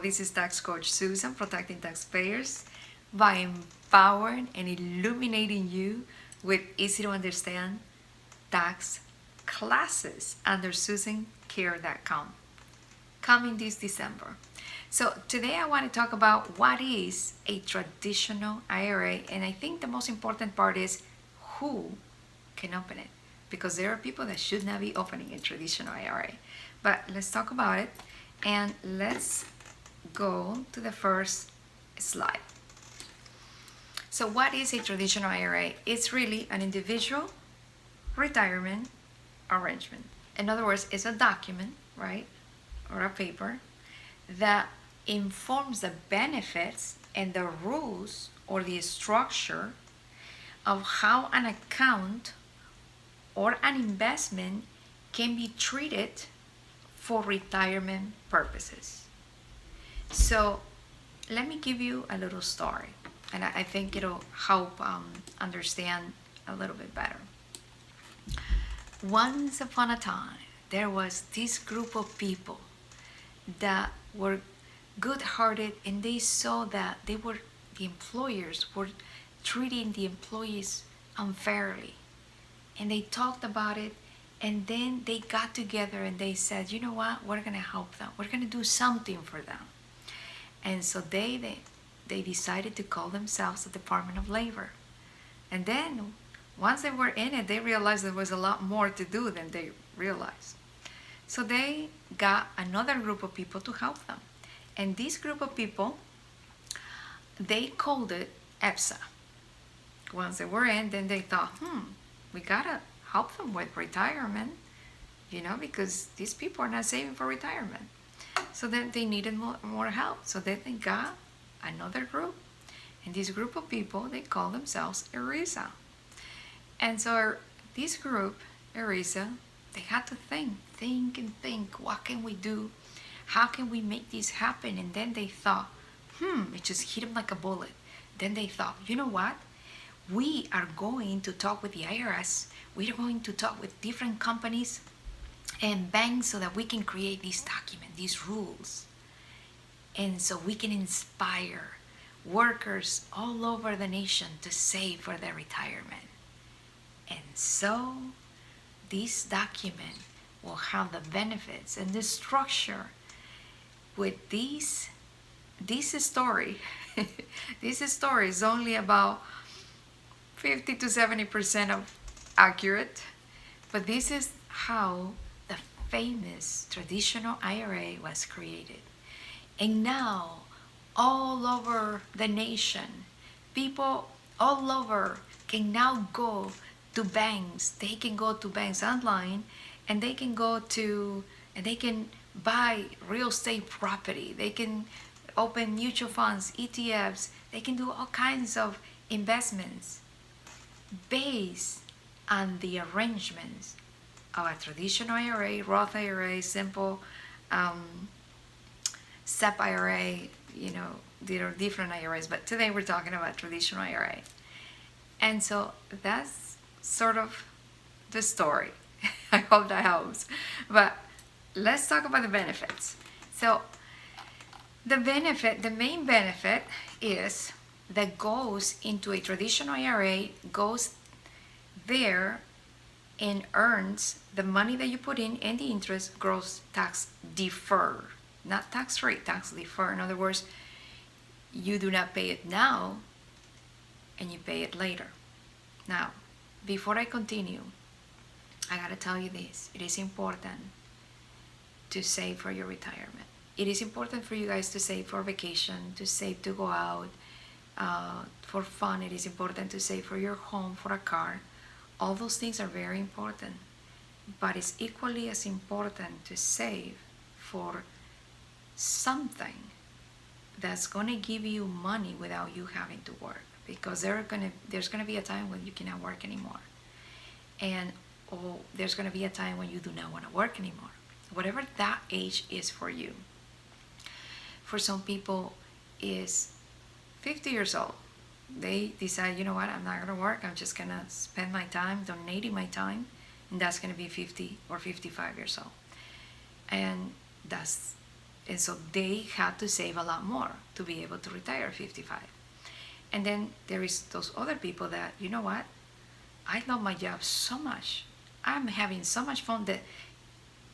This is Tax Coach Susan, protecting taxpayers by empowering and illuminating you with easy to understand tax classes under SusanCare.com, coming this December. So today I want to talk about what is a traditional IRA, and I think the most important part is who can open it, because there are people that should not be opening a traditional IRA. But let's talk about it, and let's go to the first slide. So what is a traditional IRA? It's really an individual retirement arrangement. In other words, it's a document, right, or a paper that informs the benefits and the rules or the structure of how an account or an investment can be treated for retirement purposes. So let me give you a little story, and I think it'll help understand a little bit better. Once upon a time, there was this group of people that were good-hearted, and they saw that the employers were treating the employees unfairly, and they talked about it, and then they got together and they said, you know what, we're going to help them, we're going to do something for them. And so they decided to call themselves the Department of Labor. And then once they were in it, they realized there was a lot more to do than they realized. So they got another group of people to help them. And this group of people, they called it EPSA. Once they were in, then they thought, we gotta help them with retirement, because these people are not saving for retirement. So then they needed more help. So then they got another group. And this group of people, they call themselves ERISA. And so this group, ERISA, they had to think, what can we do? How can we make this happen? And then they thought, it just hit them like a bullet. Then they thought, you know what? We are going to talk with the IRS. We are going to talk with different companies and banks so that we can create this document, these rules. And so we can inspire workers all over the nation to save for their retirement. And so this document will have the benefits and the structure with this story. This story is only about 50 to 70% of accurate, but this is how the famous traditional IRA was created. And now all over the nation, people all over can now go to banks. They can go to banks online, and they can buy real estate property. They can open mutual funds, ETFs. They can do all kinds of investments based on the arrangements of a traditional IRA, Roth IRA, simple SEP IRA. There are different IRAs, but today we're talking about traditional IRA. And so that's sort of the story. I hope that helps. But let's talk about the benefits. So the main benefit is that goes into a traditional IRA, goes there and earns the money that you put in, and the interest grows tax deferred, not tax free, tax deferred. In other words, you do not pay it now and you pay it later. Now, before I continue, I gotta tell you this. It is important to save for your retirement. It is important for you guys to save for vacation, to save to go out, for fun. It is important to save for your home, for a car. All those things are very important. But it's equally as important to save for something that's gonna give you money without you having to work. Because there's gonna be a time when you cannot work anymore. And there's gonna be a time when you do not wanna work anymore. Whatever that age is for you. For some people, is 50 years old. They decide, you know what, I'm not gonna work, I'm just gonna spend my time, donating my time, and that's gonna be 50 or 55 years old. And that's And so they had to save a lot more to be able to retire at 55. And then there is those other people that, you know what, I love my job so much. I'm having so much fun that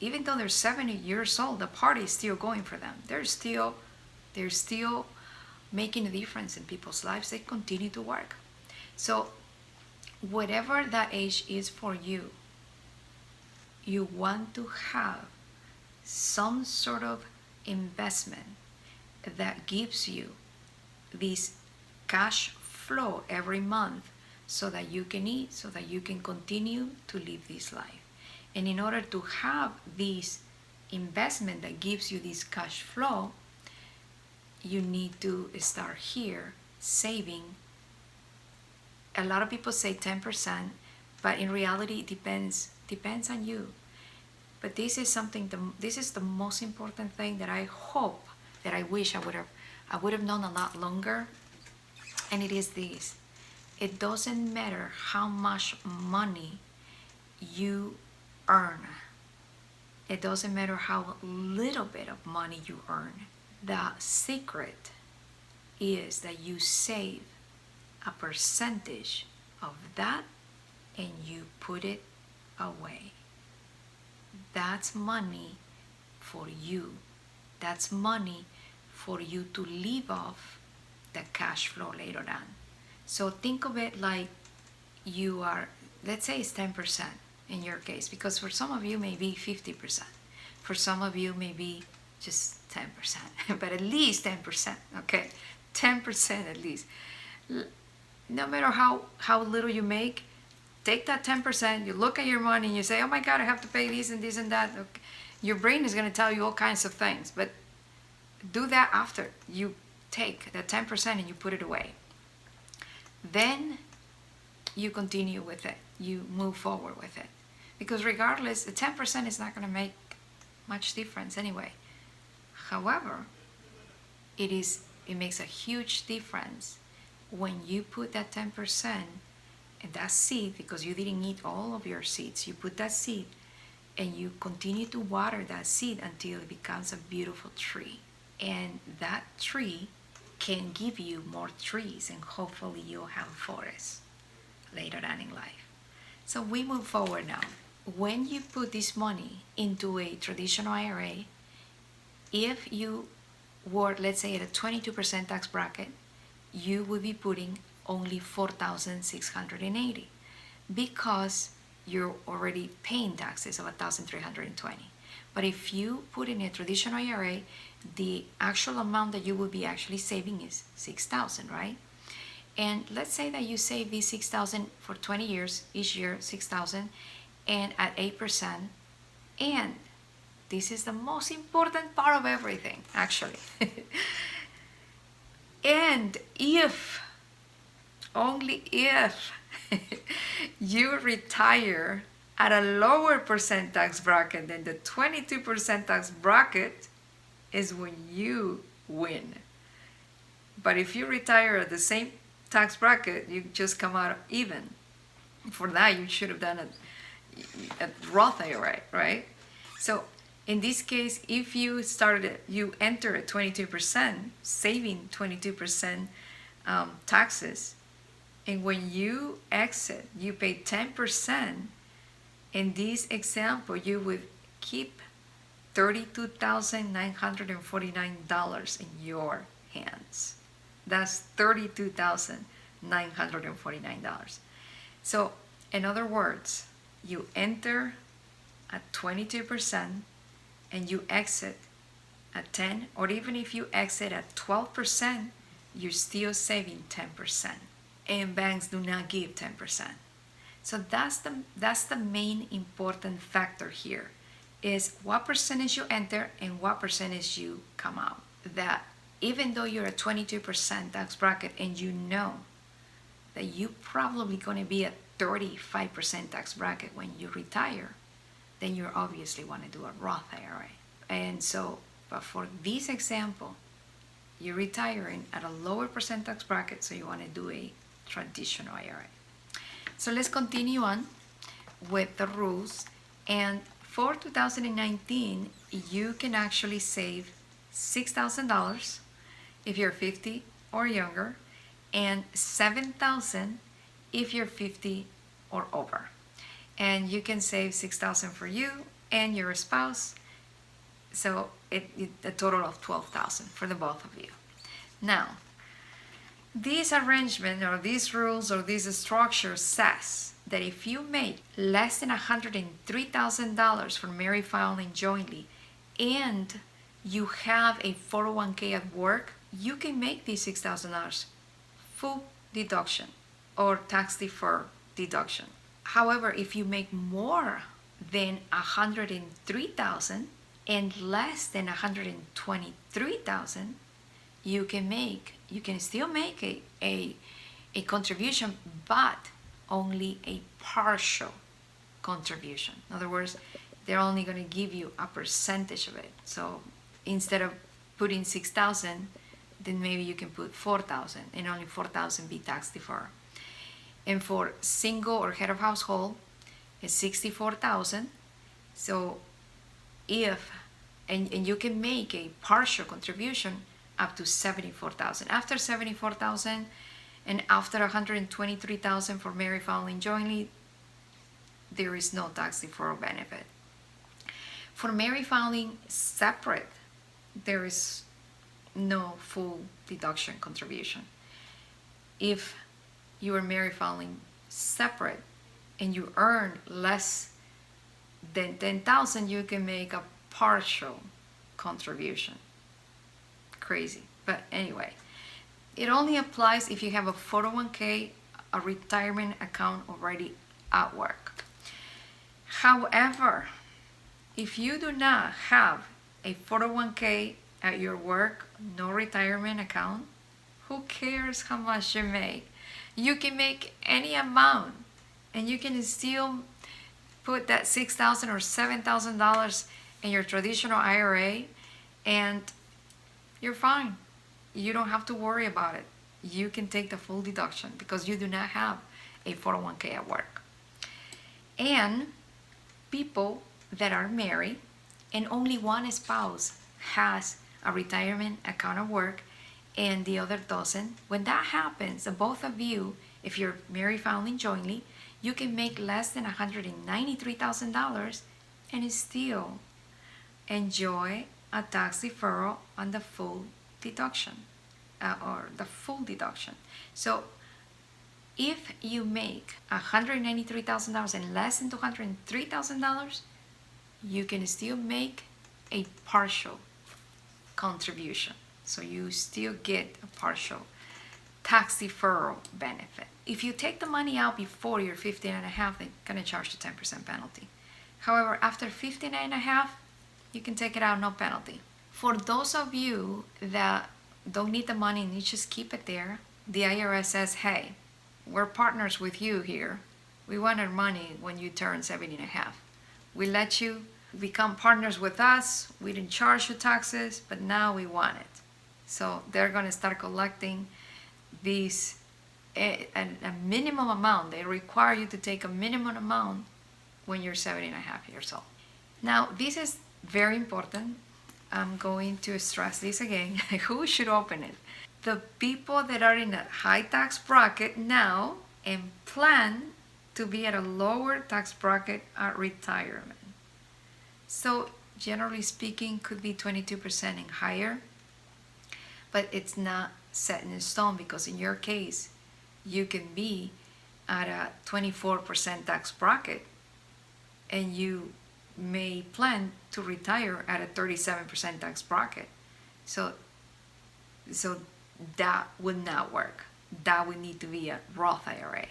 even though they're 70 years old, the party is still going for them. They're still making a difference in people's lives. They continue to work. So whatever that age is for you, you want to have some sort of investment that gives you this cash flow every month so that you can eat, so that you can continue to live this life. And in order to have this investment that gives you this cash flow, you need to start here saving. A lot of people say 10%, but in reality it depends on you. But this is this is the most important thing that I hope, that I wish I would have known a lot longer. And it is this: it doesn't matter how much money you earn. It doesn't matter how little bit of money you earn. The secret is that you save a percentage of that and you put it away. That's money for you. That's money for you to live off the cash flow later on. So think of it like you are, let's say it's 10% in your case, because for some of you maybe 50%. For some of you maybe just 10%, but at least 10%, okay? 10% at least. No matter how little you make, take that 10%, you look at your money and you say, oh my God, I have to pay this and this and that. Okay. Your brain is going to tell you all kinds of things, but do that after you take that 10% and you put it away. Then you continue with it. You move forward with it. Because regardless, the 10% is not going to make much difference anyway. However, it makes a huge difference when you put that 10% and that seed, because you didn't eat all of your seeds. You put that seed and you continue to water that seed until it becomes a beautiful tree. And that tree can give you more trees, and hopefully you'll have a forest later on in life. So we move forward now. When you put this money into a traditional IRA, if you were, let's say, at a 22% tax bracket, you would be putting only $4,680 because you're already paying taxes of $1,320. But if you put in a traditional IRA, the actual amount that you will be actually saving is $6,000, right? And let's say that you save these $6,000 for 20 years, each year $6,000, and at 8%. And this is the most important part of everything, actually. And if, only if, you retire at a lower percent tax bracket than the 22% tax bracket, is when you win. But if you retire at the same tax bracket, you just come out even. For that, you should have done a Roth IRA, right? So in this case, if you enter at 22%, saving 22% taxes, and when you exit, you pay 10%. In this example, you would keep $32,949 in your hands. That's $32,949. So, in other words, you enter at 22% and you exit at 10, or even if you exit at 12%, you're still saving 10%. And banks do not give 10%. So that's the main important factor here, is what percentage you enter and what percentage you come out. That even though you're a 22% tax bracket and you know that you're probably going to be a 35% tax bracket when you retire, then you obviously want to do a Roth IRA. And so, but for this example, you're retiring at a lower percent tax bracket, so you want to do a traditional IRA. So let's continue on with the rules. And for 2019, you can actually save $6,000 if you're 50 or younger, and $7,000 if you're 50 or over. And you can save $6,000 for you and your spouse, so a total of $12,000 for the both of you. Now, this arrangement or these rules or this structure says that if you make less than $103,000 for married filing jointly and you have a 401k at work, you can make these $6,000 full deduction or tax deferred deduction. However, if you make more than $103,000 and less than $123,000, you can still make a contribution, but only a partial contribution. In other words, they're only going to give you a percentage of it. So instead of putting 6,000, then maybe you can put 4,000 and only 4,000 be tax deferred. And for single or head of household, it's 64,000. So and you can make a partial contribution up to 74,000. After 74,000 and after 123,000 for married filing jointly, there is no tax deferral benefit. For married filing separate, there is no full deduction contribution. If you are married filing separate and you earn less than 10,000, you can make a partial contribution. Crazy, but anyway, it only applies if you have a 401k, a retirement account already at work. However, if you do not have a 401k at your work, no retirement account, who cares how much you make? You can make any amount and you can still put that $6,000 or $7,000 in your traditional IRA and you're fine. You don't have to worry about it. You can take the full deduction because you do not have a 401k at work. And people that are married and only one spouse has a retirement account at work and the other doesn't, when that happens, both of you, if you're married filing jointly, you can make less than $193,000 and still enjoy a tax deferral on the full deduction or the full deduction. So if you make $193,000 and less than $203,000, you can still make a partial contribution. So you still get a partial tax deferral benefit. If you take the money out before you're 15 and a half, they're going to charge you 10% penalty. However, after 15 and a half, you can take it out, no penalty. For those of you that don't need the money and you just keep it there, the IRS says, hey, we're partners with you here. We want our money when you turn 70 and a half. We let you become partners with us. We didn't charge you taxes, but now we want it. So they're going to start collecting these a minimum amount. They require you to take a minimum amount when you're 70 and a half years old. Now, this is very important. I'm going to stress this again. Who should open it? The people that are in a high tax bracket now and plan to be at a lower tax bracket at retirement. So generally speaking, could be 22% and higher, but it's not set in stone because in your case, you can be at a 24% tax bracket and you may plan to retire at a 37% tax bracket. So that would not work. That would need to be a Roth IRA.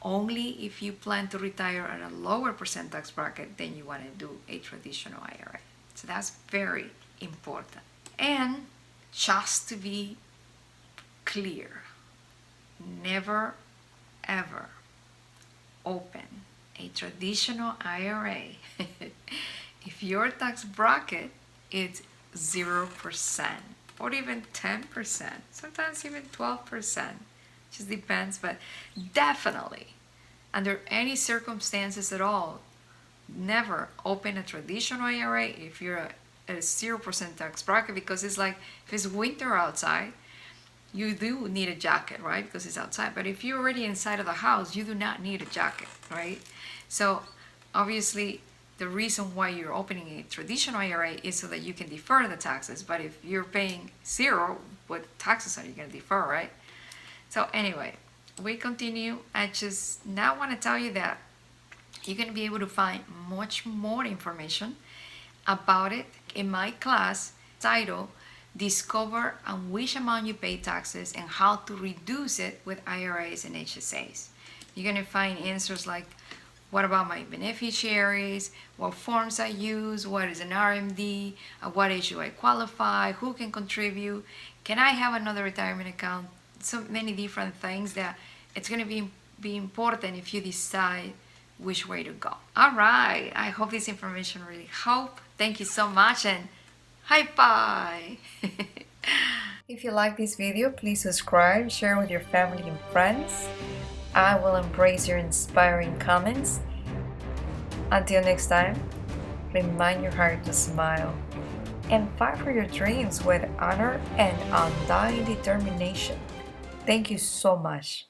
Only if you plan to retire at a lower percent tax bracket, then you want to do a traditional IRA. So that's very important. And just to be clear, never ever open a traditional IRA if your tax bracket is 0% or even 10%, sometimes even 12%, just depends, but definitely under any circumstances at all, never open a traditional IRA if you're a 0% tax bracket, because it's like if it's winter outside, you do need a jacket, right? Because it's outside. But if you're already inside of the house, you do not need a jacket, right? So obviously, the reason why you're opening a traditional IRA is so that you can defer the taxes. But if you're paying zero, what taxes are you going to defer, right? So anyway, we continue. I just now want to tell you that you're going to be able to find much more information about it in my class titled Discover on Which Amount You Pay Taxes and How to Reduce It with IRAs and HSAs. You're going to find answers like, what about my beneficiaries? What forms I use? What is an RMD? At what age do I qualify? Who can contribute? Can I have another retirement account? So many different things that it's going to be important if you decide which way to go. All right, I hope this information really helped. Thank you so much, and bye. If you like this video, please subscribe, share with your family and friends. I will embrace your inspiring comments. Until next time, remind your heart to smile and fight for your dreams with honor and undying determination. Thank you so much.